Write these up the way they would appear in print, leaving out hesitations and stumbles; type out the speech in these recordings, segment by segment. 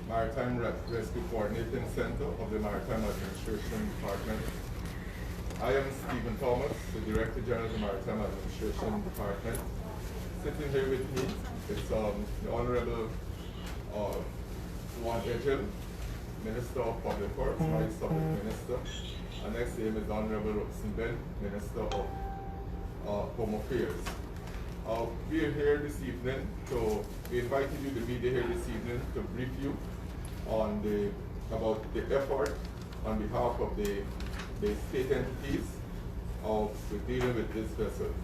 Maritime Rescue Coordinating Center of the Maritime Administration Department. I am Stephen Thomas, the Director General of the Maritime Administration Department. Sitting here with me is the Honorable Juan Ejel, Minister of Public Works, Vice Subject Minister. And next to him is Honorable Robertson Ben, Minister of Home Affairs. We are here this evening we invited you, the media here this evening, to brief you on about the effort on behalf of the state entities of dealing with this vessel.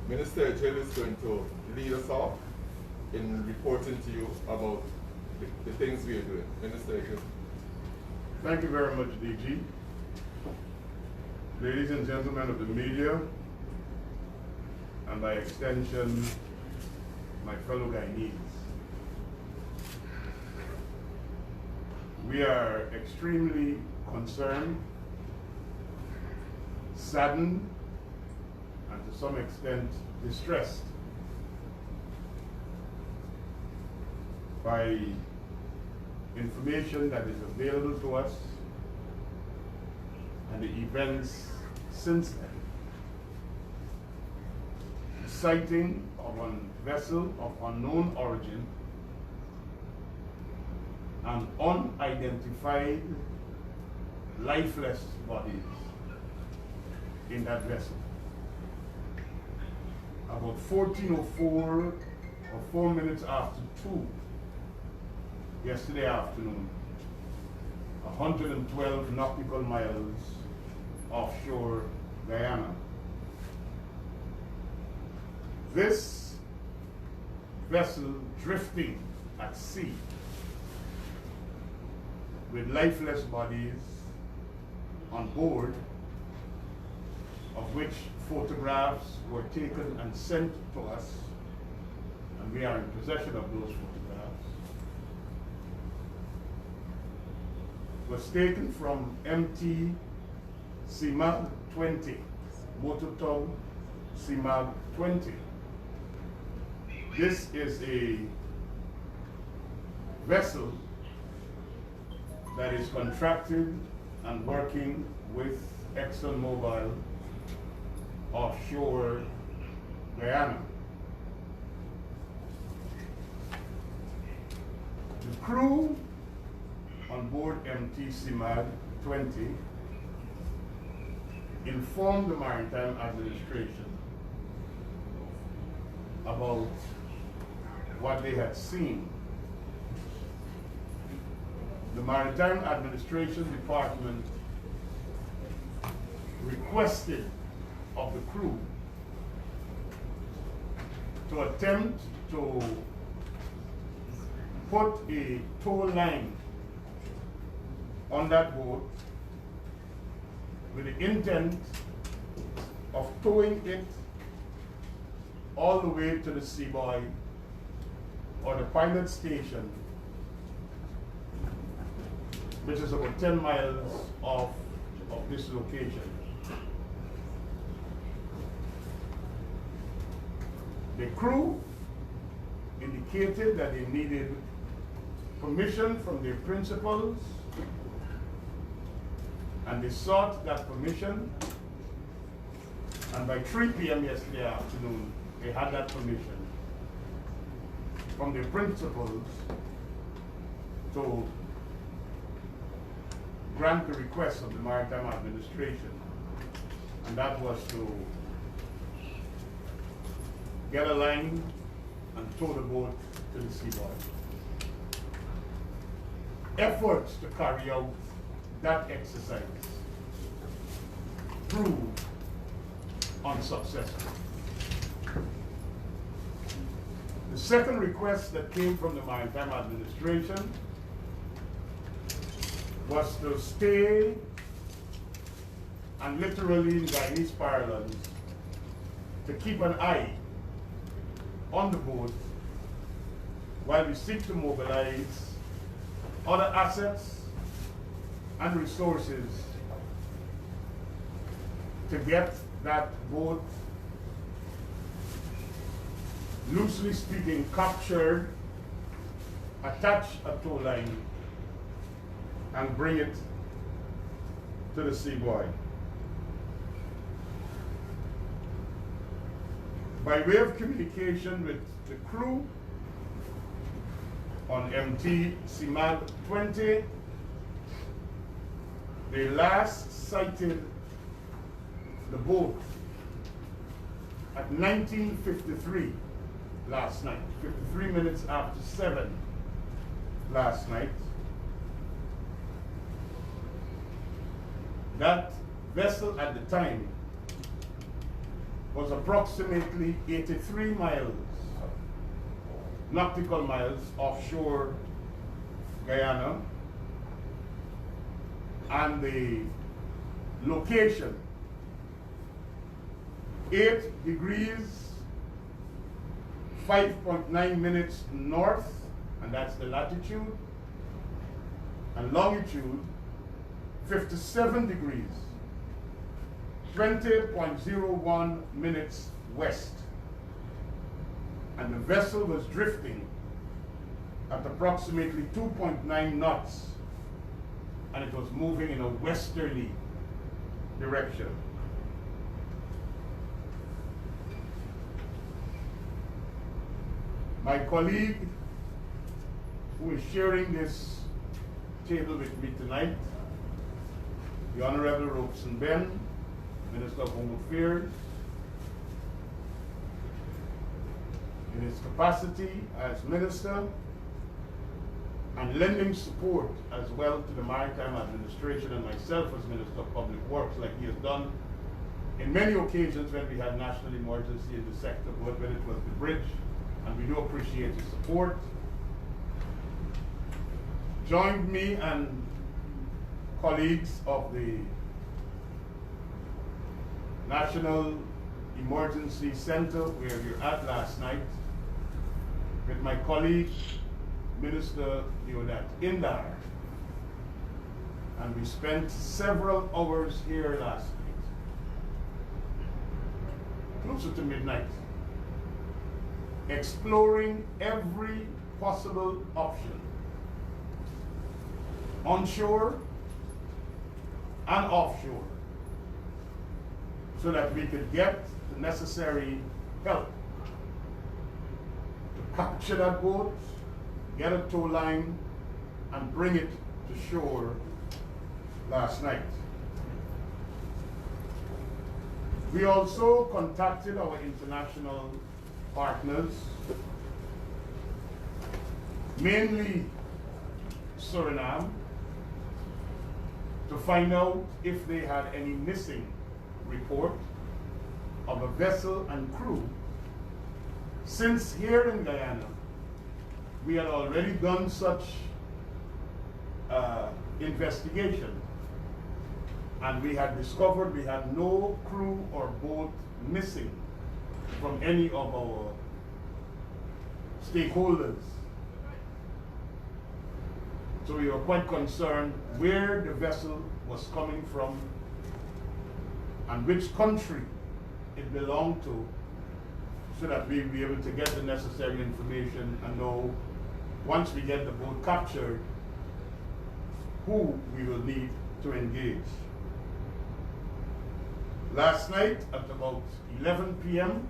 Minister Ejel is going to lead us off in reporting to you about the things we are doing. Minister Ejel. Thank you very much, DG. Ladies and gentlemen of the media, and by extension, my fellow Guyanese. We are extremely concerned, saddened, and to some extent distressed by information that is available to us and the events since then. The sighting of a vessel of unknown origin and unidentified lifeless bodies in that vessel. About 14:04 or 4 minutes after 2 yesterday afternoon, 112 nautical miles offshore Guyana. This vessel drifting at sea with lifeless bodies on board, of which photographs were taken and sent to us, and we are in possession of those photographs, was taken from MT CMAG 20, motor tug CMAG 20. This is a vessel that is contracted and working with ExxonMobil offshore Guyana. The crew on board MT CMAG 20 informed the Maritime Administration about what they had seen. The Maritime Administration Department requested of the crew to attempt to put a tow line on that boat with the intent of towing it all the way to the seabuoy or the pilot station, which is about 10 miles off of this location. The crew indicated that they needed permission from their principals, and they sought that permission, and by 3 p.m. yesterday afternoon, they had that permission from their principals to grant the request of the Maritime Administration, and that was to get a line and tow the boat to the seaboard. Efforts to carry out that exercise proved unsuccessful. The second request that came from the Maritime Administration was to stay and literally in Guyanese parlance to keep an eye on the boat while we seek to mobilize other assets and resources to get that boat, loosely speaking, captured, attach a tow line, and bring it to the seaboard. By way of communication with the crew on MT CMAG 20, they last sighted the boat at 19:53 last night, 53 minutes after 7 last night. That vessel at the time was approximately 83 miles, nautical miles offshore Guyana, and the location 8 degrees 5.9 minutes north, and that's the latitude, and longitude 57 degrees 20.01 minutes west, and the vessel was drifting at approximately 2.9 knots, and it was moving in a westerly direction. My colleague who is sharing this table with me tonight, the Honorable Robeson Ben, Minister of Home Affairs, in his capacity as Minister and lending support as well to the Maritime Administration and myself as Minister of Public Works, like he has done in many occasions when we had national emergency in the sector, but when it was the bridge, and we do appreciate his support. Joined me and colleagues of the National Emergency Center, where we were at last night, with my colleague, Minister Leonard Indar. And we spent several hours here last night, closer to midnight, exploring every possible option, onshore and offshore, so that we could get the necessary help to capture that boat, get a tow line, and bring it to shore last night. We also contacted our international partners, mainly Suriname, to find out if they had any missing report of a vessel and crew, since here in Guyana we had already done such investigation, and we had discovered we had no crew or boat missing from any of our stakeholders. So we were quite concerned where the vessel was coming from and which country it belonged to, so that we'd be able to get the necessary information and know, once we get the boat captured, who we will need to engage. Last night at about 11 p.m.,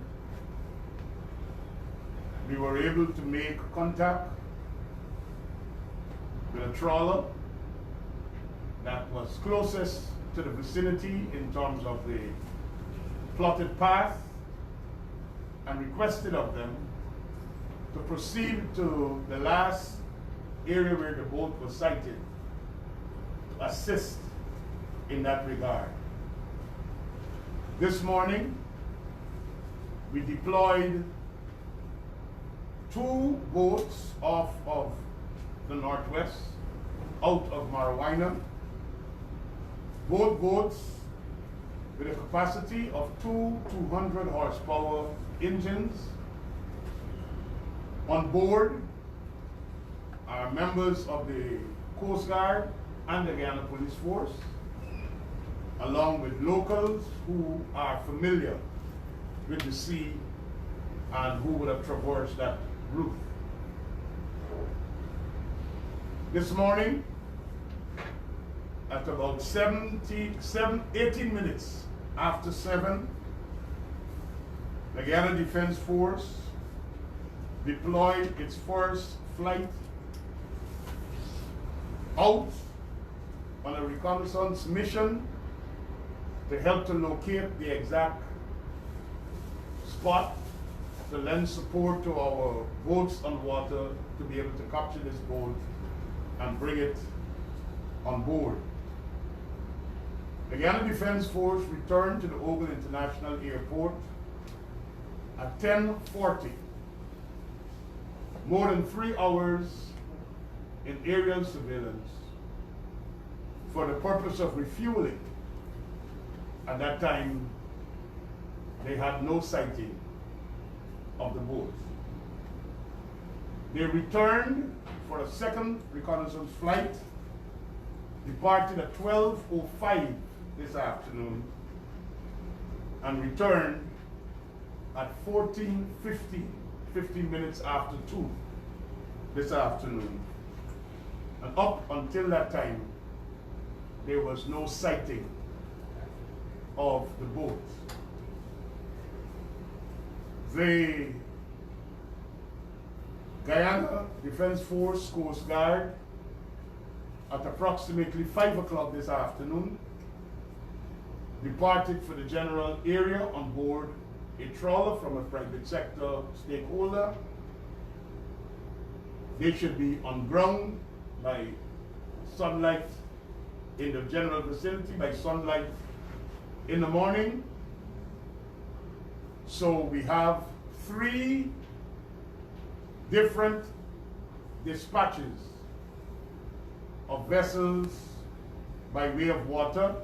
we were able to make contact with a trawler that was closest to the vicinity in terms of the plotted path, and requested of them to proceed to the last area where the boat was sighted to assist in that regard. This morning, we deployed 2 boats off of the northwest, out of Marijuana. Both boats with a capacity of 2 200 horsepower engines. On board are members of the Coast Guard and the Guyana Police Force, along with locals who are familiar with the sea and who would have traversed that route. This morning, at about 18 minutes after 7, the Guyana Defense Force deployed its first flight out on a reconnaissance mission to help to locate the exact spot to lend support to our boats on water to be able to capture this boat and bring it on board. The Guyana Defense Force returned to the Ogle International Airport at 10:40. More than 3 hours in aerial surveillance for the purpose of refueling. At that time, they had no sighting of the boat. They returned for a second reconnaissance flight, departed at 12:05 this afternoon, and returned at 14:50, 15 minutes after 2 this afternoon. And up until that time, there was no sighting of the boat. The Guyana Defense Force Coast Guard, at approximately 5 o'clock this afternoon, departed for the general area on board a trawler from a private sector stakeholder. They should be on ground by sunlight in the general vicinity, by sunlight in the morning. So we have 3 different dispatches of vessels by way of water,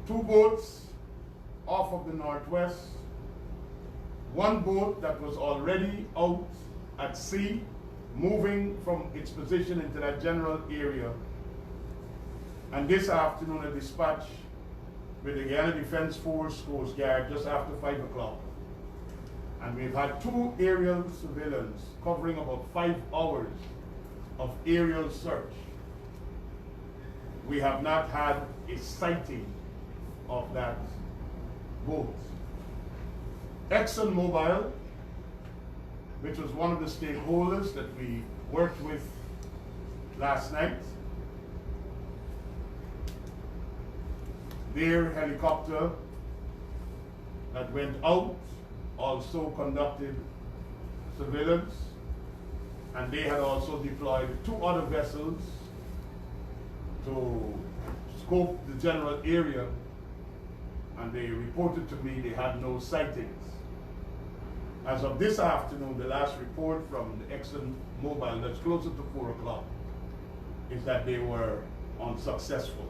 2 boats off of the northwest, 1 boat that was already out at sea, moving from its position into that general area, and this afternoon a dispatch with the Guyana Defense Force Coast Guard just after 5 o'clock. And we've had 2 aerial surveillance covering about 5 hours of aerial search. We have not had a sighting of that boat. ExxonMobil, which was one of the stakeholders that we worked with last night, their helicopter that went out also conducted surveillance, and they had also deployed 2 other vessels to scope the general area, and they reported to me they had no sightings. As of this afternoon, the last report from the ExxonMobil, that's closer to 4 o'clock, is that they were unsuccessful.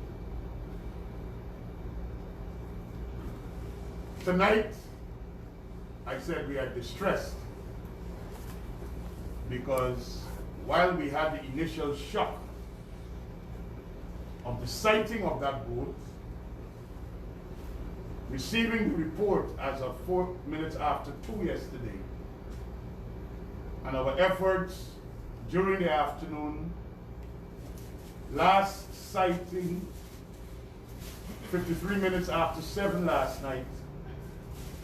Tonight, I said we are distressed because while we had the initial shock of the sighting of that boat, receiving the report as of 4 minutes after 2 yesterday, and our efforts during the afternoon, last sighting 53 minutes after 7 last night,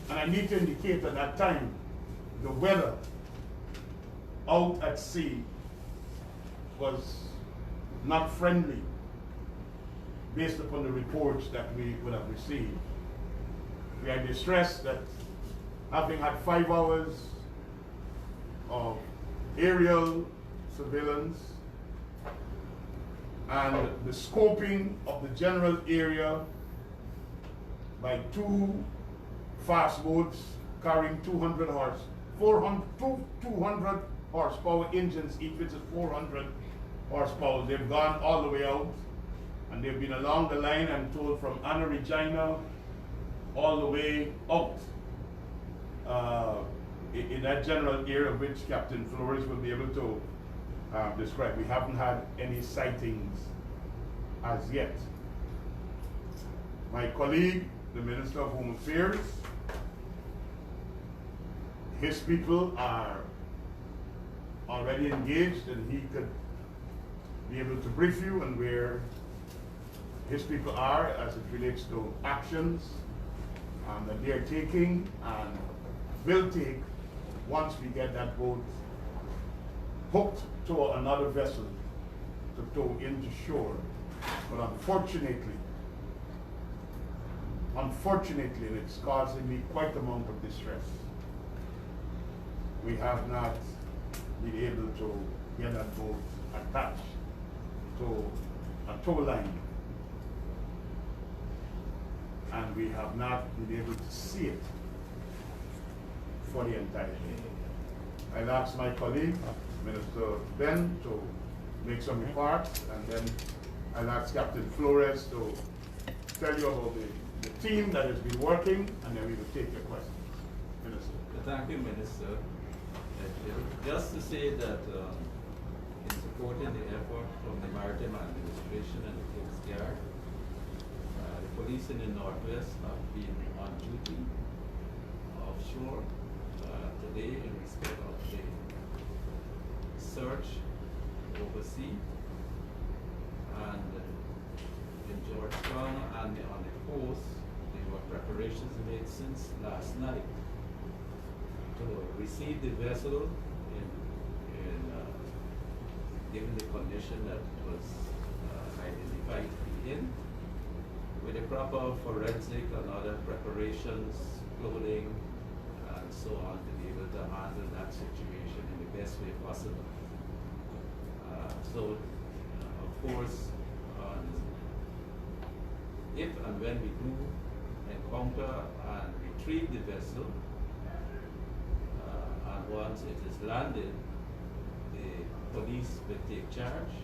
and I need to indicate at that time the weather out at sea was not friendly based upon the reports that we would have received. We are distressed that having had 5 hours of aerial surveillance and the scoping of the general area by 2 fast boats carrying 200 horsepower engines, each which is 400 horsepower. They've gone all the way out, and they've been along the line, I'm told, from Anna Regina all the way out in that general area, which Captain Flores will be able to describe. We haven't had any sightings as yet. My colleague, the Minister of Home Affairs, his people are already engaged, and he could be able to brief you, and we're his people are as it relates to actions that they're taking and will take once we get that boat hooked to another vessel to tow into shore. But unfortunately, it's causing me quite a amount of distress. We have not been able to get that boat attached to a tow line. And we have not been able to see it for the entire day. I'll ask my colleague, Minister Ben, to make some remarks, and then I'll ask Captain Flores to tell you about the team that has been working, and then we will take your questions. Minister. Thank you, Minister. Just to say that in supporting the effort from the Maritime Administration and the Coast Guard, the police in the Northwest have been on duty offshore today in respect of the search overseas, and in Georgetown and on the coast there were preparations made since last night to receive the vessel given the condition that it was identified to be in, with the proper forensic and other preparations, clothing, and so on, to be able to handle that situation in the best way possible. Of course, if and when we do encounter and retrieve the vessel, and once it is landed, the police will take charge.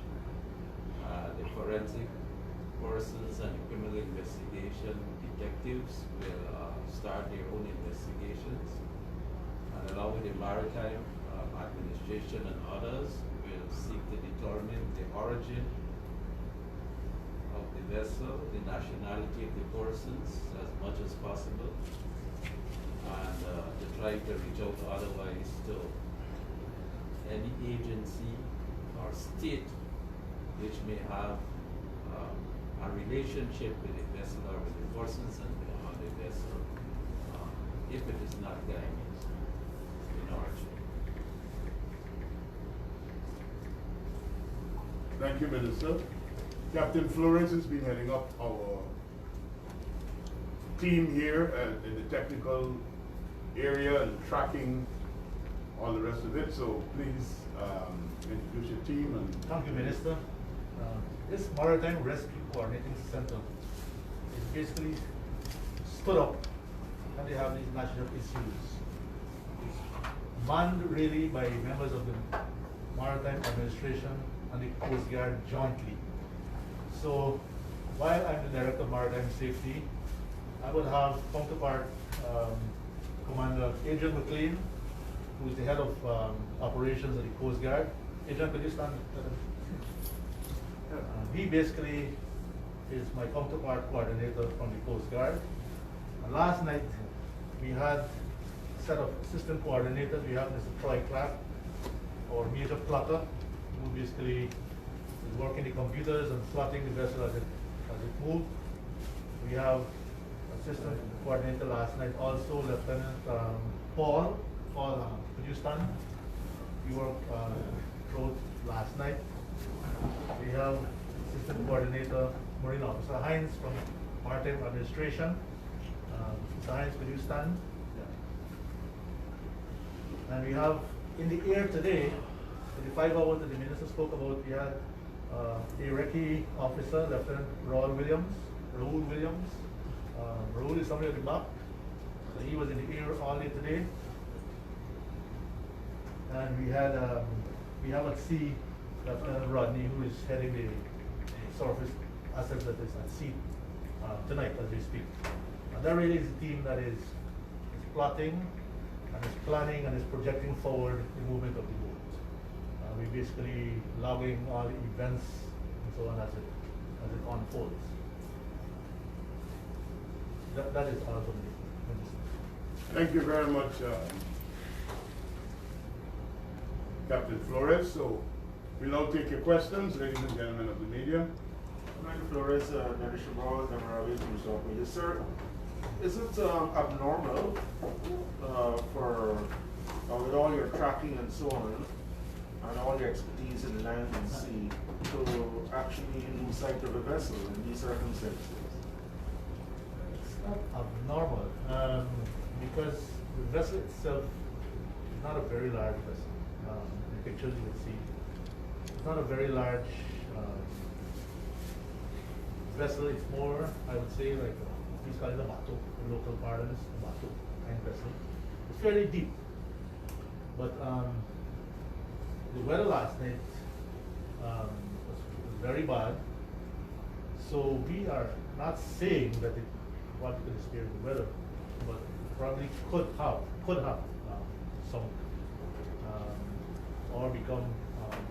The forensic persons and the criminal investigation detectives will start their own investigations, and along with the Maritime Administration and others will seek to determine the origin of the vessel, the nationality of the persons as much as possible, and to try to reach out otherwise to any agency or state which may have a relationship with the vessel or with the persons on the vessel, if it is not Guyanese in origin. Thank you, Minister. Captain Flores has been heading up our team here in the technical area and tracking all the rest of it. So please introduce your team. And thank you, Minister. This Maritime Rescue Coordinating Center is basically stood up, and they have these national issues. It's manned really by members of the Maritime Administration and the Coast Guard jointly. So while I'm the Director of Maritime Safety, I will have counterpart Commander Adrian McLean, who is the head of operations of the Coast Guard. Adrian, could you stand? He basically is my counterpart coordinator from the Coast Guard. And last night we had a set of assistant coordinators. We have Mr. Troy Clark, our major plotter, who basically is working the computers and plotting the vessel as it moves. We have assistant coordinator last night, also Lieutenant Paul, could you stand? You worked through last night. We have assistant coordinator Marine Officer Hines from Maritime Administration. Mr. Hines, could you stand? Yeah. And we have in the air today, in the 5 hours that the minister spoke about, we had a recce officer, Lieutenant Raul Williams. Raul is somebody at the back. So he was in the air all day today. And we have at sea Lieutenant Rodney, who is heading the surface assets that is at sea tonight as we speak. And that really is a team that is plotting and is planning and is projecting forward the movement of the boat. We're basically logging all the events and so on as it unfolds. That is all from me. thank you very much, Captain Flores. So we'll now take your questions, ladies and gentlemen of the media. Commander Flores, Minister Morales, Namarawi, to talk with you. Sir, is it abnormal with all your tracking and so on, and all your expertise in land and sea, to actually lose sight of a vessel in these circumstances? It's not abnormal, because the vessel itself is not a very large vessel. In the pictures you will see, it's not a very large vessel. It's more, I would say, like we call it a bato, in local parlance, a bato kind of vessel. It's fairly deep, but the weather last night was very bad. So we are not saying that it what could disappear in the weather, but probably could have sunk or become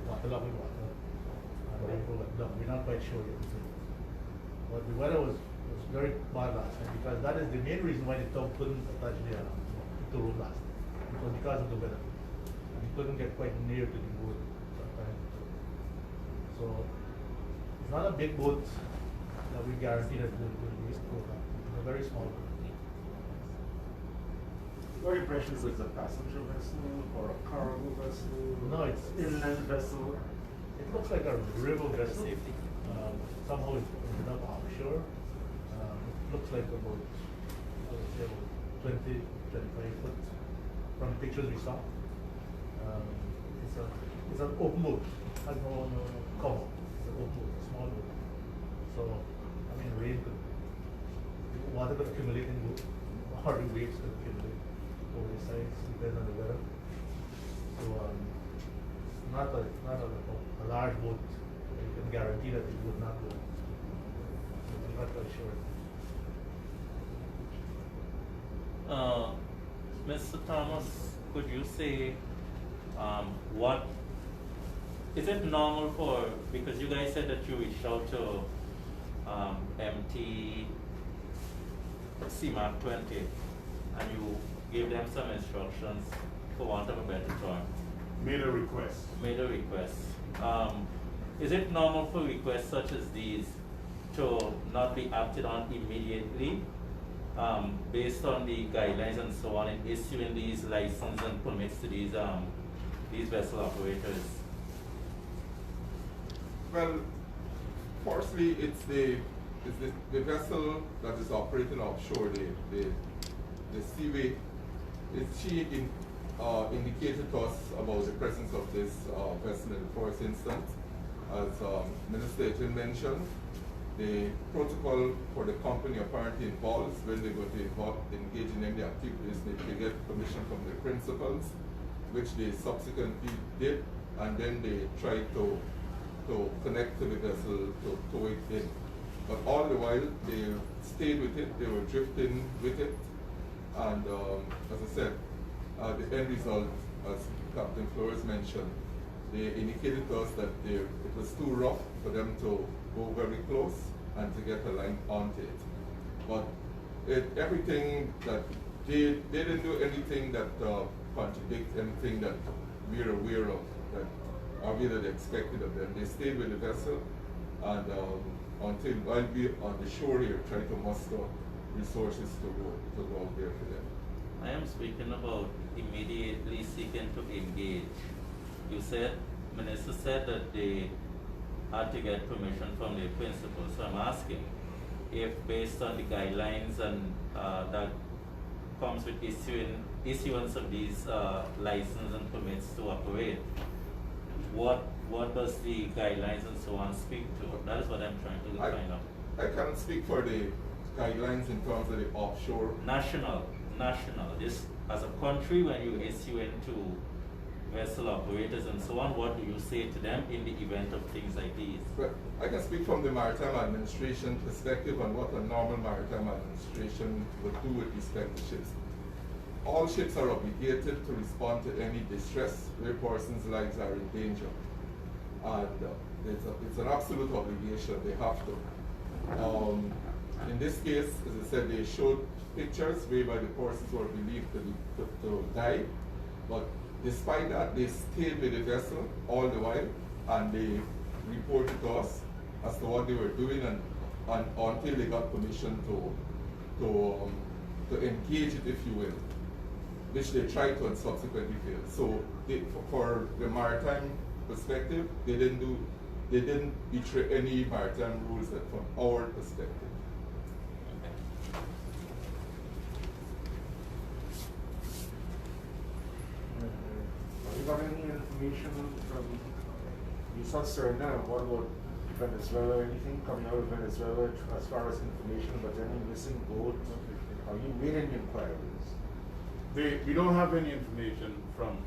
waterlogged with water, and therefore went down. We're not quite sure yet. But the weather was very bad last night, because that is the main reason why the tug couldn't attach the rope last night. It was because of the weather, and we couldn't get quite near to the boat sometimes. So it's not a big boat that we guarantee that will waste program. It's a very small boat. Your impression is it's a passenger vessel or a cargo vessel? No, it's inland vessel. It looks like a river vessel. Somehow it's ended up offshore. It looks like about, I would say about 20, 25 foot from the pictures we saw. It's an open boat. Has no cover. It's an open boat, a small boat. So, I mean, rain could, water could accumulate in boat, or the waves could accumulate over the sides, depending on the weather. So, not a large boat. You can guarantee that it would not go. I'm not quite sure. Mr. Thomas, could you say what is it normal for, because you guys said that you reached out to MT CMAC 20 and you gave them some instructions, for want of a better term. Made a request. Made a request. Is it normal for requests such as these to not be acted on immediately, based on the guidelines and so on, in issuing these licenses and permits to these vessel operators? Well, firstly, it's the vessel that is operating offshore, the seaway. She indicated to us about the presence of this vessel in the first instance. As Minister Etienne mentioned, the protocol for the company apparently involves, when they go to engage in any activities, they get permission from the principals, which they subsequently did, and then they tried to connect to the vessel to tow it in. But all the while, they stayed with it, they were drifting with it, and as I said, the end result, as Captain Flores mentioned, they indicated to us that it was too rough for them to go very close and to get a line onto it. But everything that they didn't do anything that contradicts anything that we're aware of, that they expected of them. They stayed with the vessel, and until while we on the shore here trying to muster resources to go out there for them. I am speaking about immediately seeking to engage. You said, Minister said that they had to get permission from the principal. So I'm asking if, based on the guidelines and that comes with issuance of these licenses and permits to operate, what does the guidelines and so on speak to? That is what I'm trying to find out. I can't speak for the guidelines in terms of the offshore. National. This, as a country, when you issue into vessel operators and so on, what do you say to them in the event of things like these? Well, I can speak from the Maritime Administration perspective on what a normal Maritime Administration would do with respect to ships. All ships are obligated to respond to any distress where persons' lives are in danger. And it's an absolute obligation, they have to. In this case, as I said, they showed pictures whereby the persons were believed to die, but despite that, they stayed with the vessel all the while, and they reported to us as to what they were doing, and until they got permission to engage it, if you will, which they tried to and subsequently failed. So for the maritime perspective, they didn't betray any maritime rules that from our perspective. Have you got any information from, you saw Suriname, what about Venezuela, anything coming out of Venezuela as far as information about any missing boats? Have you made any inquiries? We don't have any information from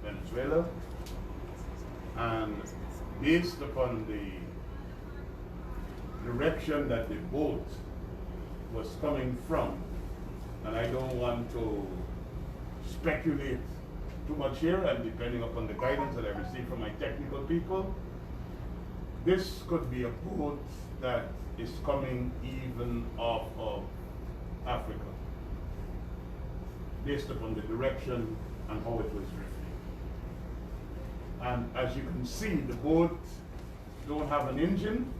Venezuela, and based upon the direction that the boat was coming from, and I don't want to speculate too much here, and depending upon the guidance that I receive from my technical people, this could be a boat that is coming even off of Africa, based upon the direction and how it was drifting. And as you can see, the boat don't have an engine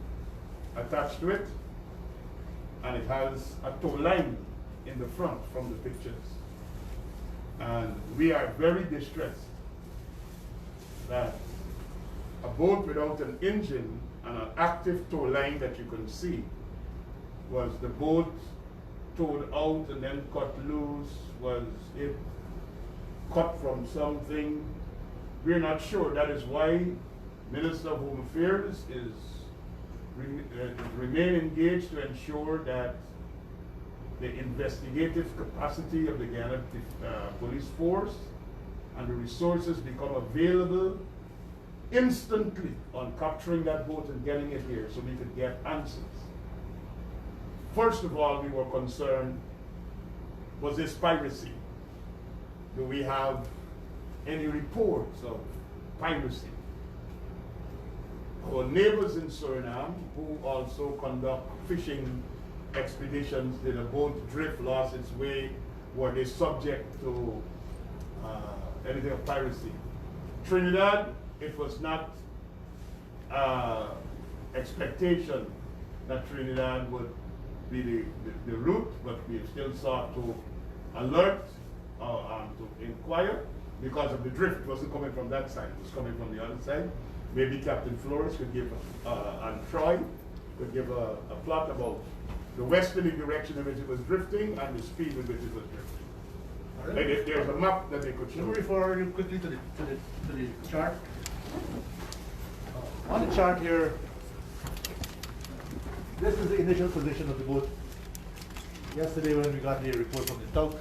attached to it, and it has a tow line in the front from the pictures. And we are very distressed that a boat without an engine and an active tow line that you can see was the boat towed out and then cut loose. Was it cut from something? We're not sure. That is why Minister of Home Affairs is remain engaged to ensure that the investigative capacity of the Guyana police force and the resources become available instantly on capturing that boat and getting it here so we could get answers. First of all, we were concerned, was this piracy? Do we have any reports of piracy? Our neighbors in Suriname, who also conduct fishing expeditions, did a boat drift, lost its way, were they subject to anything of piracy? Trinidad, it was not expectation that Trinidad would be the route, but we still sought to alert to inquire because of the drift. It wasn't coming from that side, it was coming from the other side. Maybe Captain Flores could give, and Troy could give a plot about the westerly direction in which it was drifting and the speed with which it was drifting. Right. There's a map that they could show. Let me refer you quickly to the chart. On the chart here, this is the initial position of the boat. Yesterday when we got the report from the tug,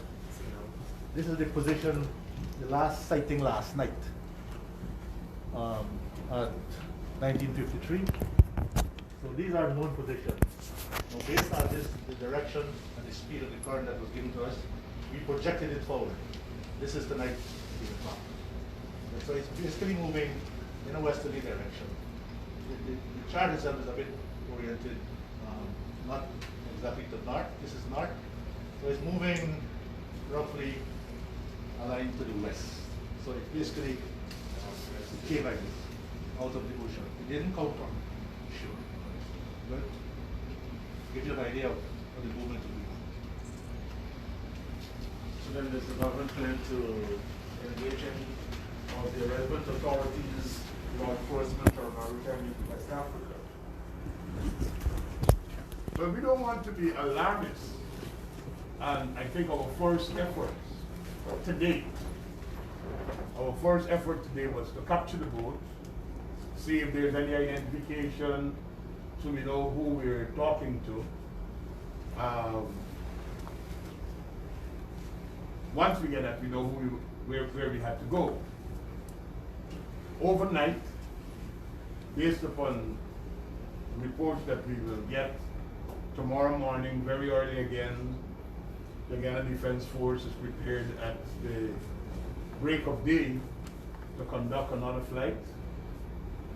this is the position, the last sighting last night at 1953. So these are known positions. Now based on this, the direction and the speed of the current that was given to us, we projected it forward. This is the night clock. So it's basically moving in a westerly direction. The chart itself is a bit oriented, not exactly to north. This is north. So it's moving roughly aligned to the west. So it basically came like this, out of the ocean. It didn't come from shore. But give you an idea of the movement will be. So then does the government plan to engage any of the relevant authorities, law enforcement or maritime in West Africa? But we don't want to be alarmist. And I think our first effort today was to capture the boat, see if there's any identification so we know who we're talking to. Once we get that, we know where we had to go. Overnight, based upon reports that we will get tomorrow morning, very early again, the Guyana Defense Force is prepared at the break of day to conduct another flight.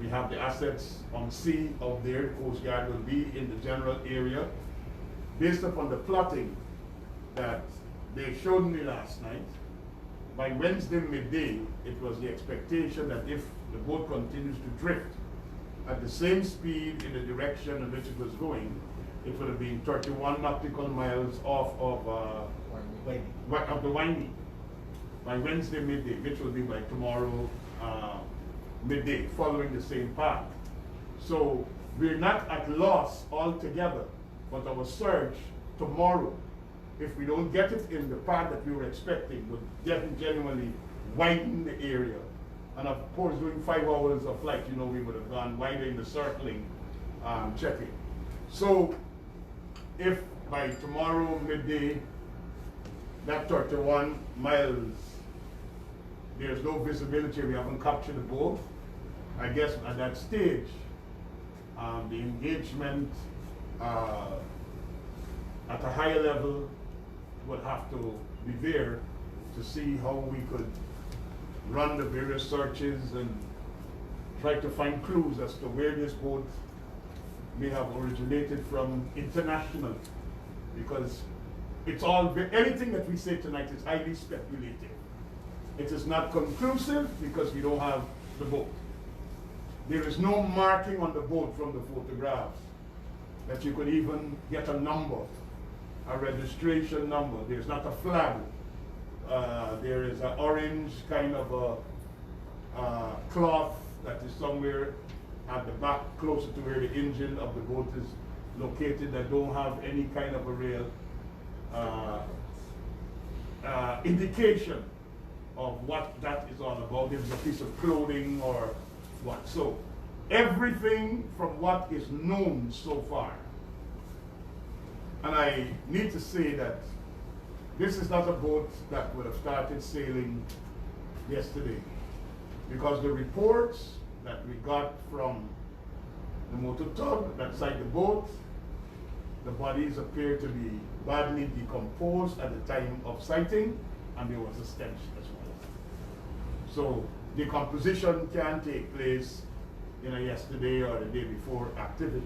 We have the assets on sea out there. The Coast Guard will be in the general area. Based upon the plotting that they showed me last night, by Wednesday midday, it was the expectation that if the boat continues to drift, at the same speed in the direction in which it was going, it would have been 31 nautical miles off of the Windy by Wednesday midday, which will be by tomorrow midday, following the same path. So we're not at loss altogether, but our search tomorrow, if we don't get it in the path that we were expecting, would genuinely widen the area. And of course, doing 5 hours of flight, you know, we would have gone wider in the circling checking. So if by tomorrow midday, that 31 miles, there's no visibility, we haven't captured the boat, I guess at that stage, the engagement at a higher level would have to be there to see how we could run the various searches and try to find clues as to where this boat may have originated from internationally, because it's all, anything that we say tonight is highly speculative. It is not conclusive because we don't have the boat. There is no marking on the boat from the photographs that you could even get a number, a registration number. There's not a flag. There is an orange kind of a cloth that is somewhere at the back, closer to where the engine of the boat is located, that don't have any kind of a real indication of what that is all about. It's a piece of clothing or what. So everything from what is known so far, and I need to say that this is not a boat that would have started sailing yesterday, because the reports that we got from the motor tug that side the boat, the bodies appear to be badly decomposed at the time of sighting, and there was a stench as well. So decomposition can take place in a yesterday or the day before activity.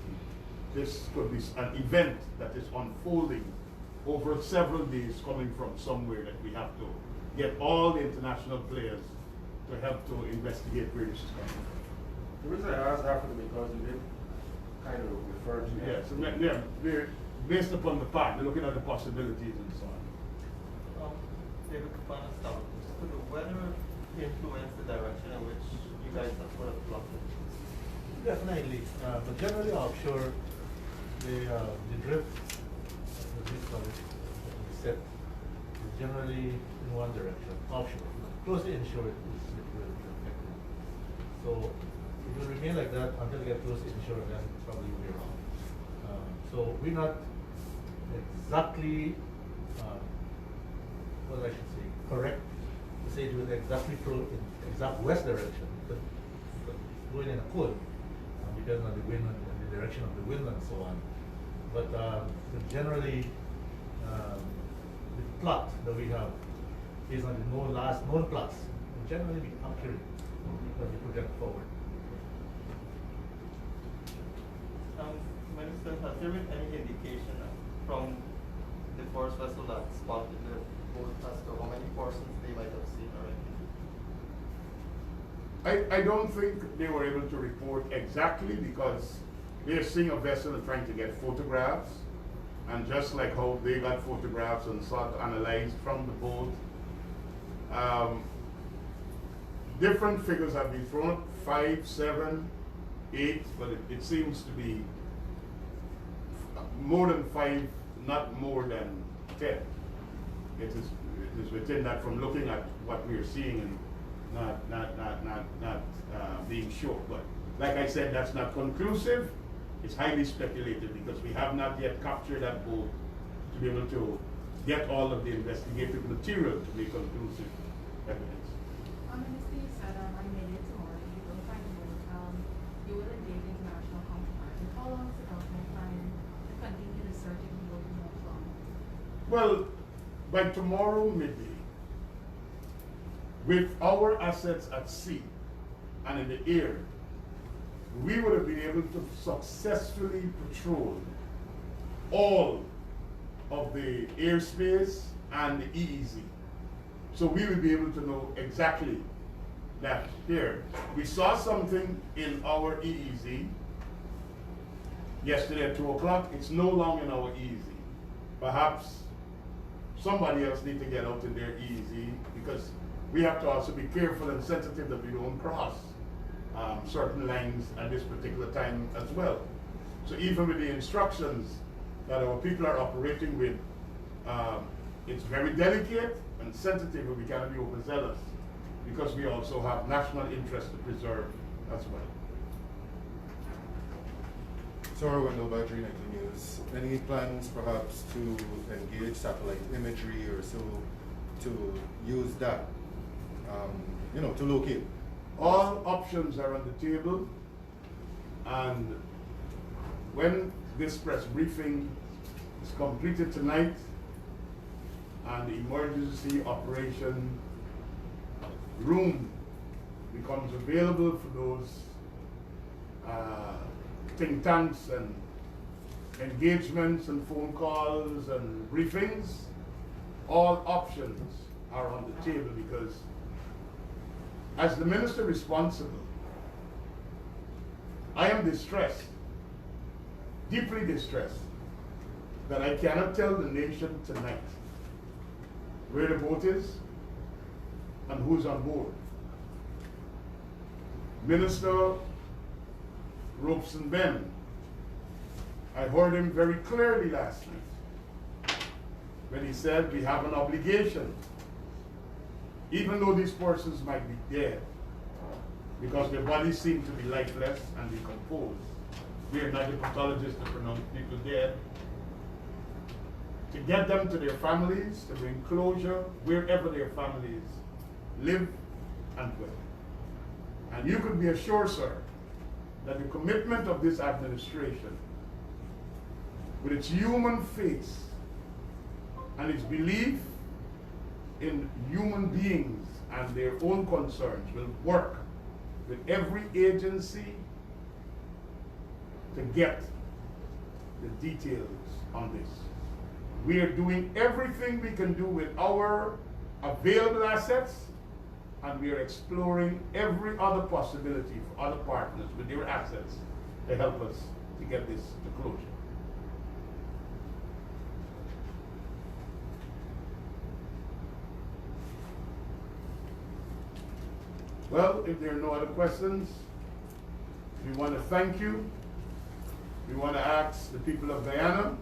This could be an event that is unfolding over several days, coming from somewhere that we have to get all the international players to help to investigate where this is coming from. The reason I asked Africa because you did kind of refer to that. Yes, yeah, they're based upon the path, they're looking at the possibilities and so on. David Kapana, could the weather influence the direction in which you guys have put up plotted? Definitely, but generally offshore, the drift, as we call it, set, is generally in one direction, offshore. Closely inshore, it will be affected. So it will remain like that until we get close to inshore, then probably we'll be wrong. So we're not exactly, what I should say, correct to say it will exactly flow in exact west direction, but going in a cone, depending on the wind and the direction of the wind and so on. But generally, the plot that we have, based on the last known plots, will generally be accurate as we project forward. Minister, has there been any indication from the force vessel that spotted the boat as to how many persons they might have seen already? I don't think they were able to report exactly, because they're seeing a vessel and trying to get photographs, and just like how they got photographs and sought to analyze from the boat, different figures have been thrown, 5, 7, 8, but it seems to be more than 5, not more than 10. It is within that, from looking at what we are seeing and not being sure. But like I said, that's not conclusive. It's highly speculative, because we have not yet captured that boat to be able to get all of the investigative material to be conclusive evidence. Minister, you said on Monday tomorrow you will find the boat. You will engage international counterparts. And how long is the government planning to continue the search if you will be more long? Well, by tomorrow midday, with our assets at sea and in the air, we would have been able to successfully patrol all of the airspace and the EEZ. So we will be able to know exactly that here, we saw something in our EEZ yesterday at 2 o'clock. It's no longer in our EEZ. Perhaps somebody else needs to get out in their EEZ, because we have to also be careful and sensitive that we don't cross certain lines at this particular time as well. So even with the instructions that our people are operating with, it's very delicate and sensitive, and we cannot be overzealous, because we also have national interest to preserve as well. Sorry, Wendell by 390 News. Any plans perhaps to engage satellite imagery or so to use that, to locate? All options are on the table, and when this press briefing is completed tonight and the emergency operation room becomes available for those think tanks and engagements and phone calls and briefings, all options are on the table, because as the minister responsible, I am distressed, deeply distressed, that I cannot tell the nation tonight where the boat is and who's on board. Minister Robeson Ben, I heard him very clearly last night when he said we have an obligation, even though these persons might be dead, because their bodies seem to be lifeless and decomposed. We are not the pathologists to pronounce people dead. To get them to their families, to bring closure wherever their families live and work. And you could be assured, sir, that the commitment of this administration, with its human faith and its belief in human beings and their own concerns, will work with every agency to get the details on this. We are doing everything we can do with our available assets, and we are exploring every other possibility for other partners with their assets to help us to get this to closure. Well, if there are no other questions, we want to thank you. We want to ask the people of Guyana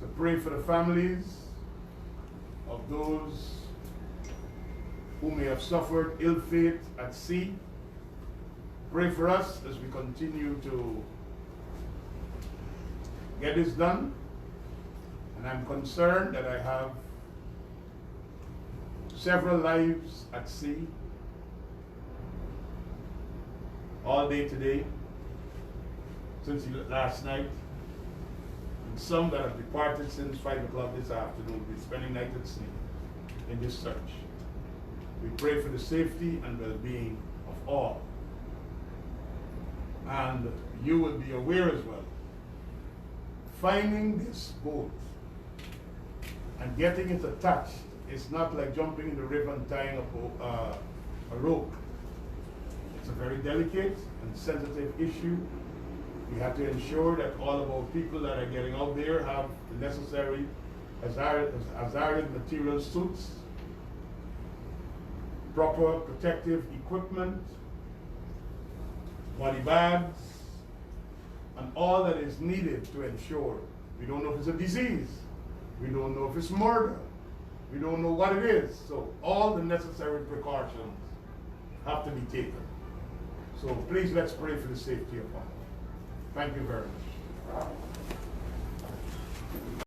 to pray for the families of those who may have suffered ill fate at sea. Pray for us as we continue to get this done. And I'm concerned that I have several lives at sea all day today, since last night, and some that have departed since 5 o'clock this afternoon. We're spending night at sea in this search. We pray for the safety and well-being of all. And you will be aware as well, finding this boat and getting it attached is not like jumping in the river and tying a rope. It's a very delicate and sensitive issue. We have to ensure that all of our people that are getting out there have the necessary hazardous material suits, proper protective equipment, body bags, and all that is needed to ensure. We don't know if it's a disease. We don't know if it's murder. We don't know what it is. So all the necessary precautions have to be taken. So please, let's pray for the safety of all. Thank you very much.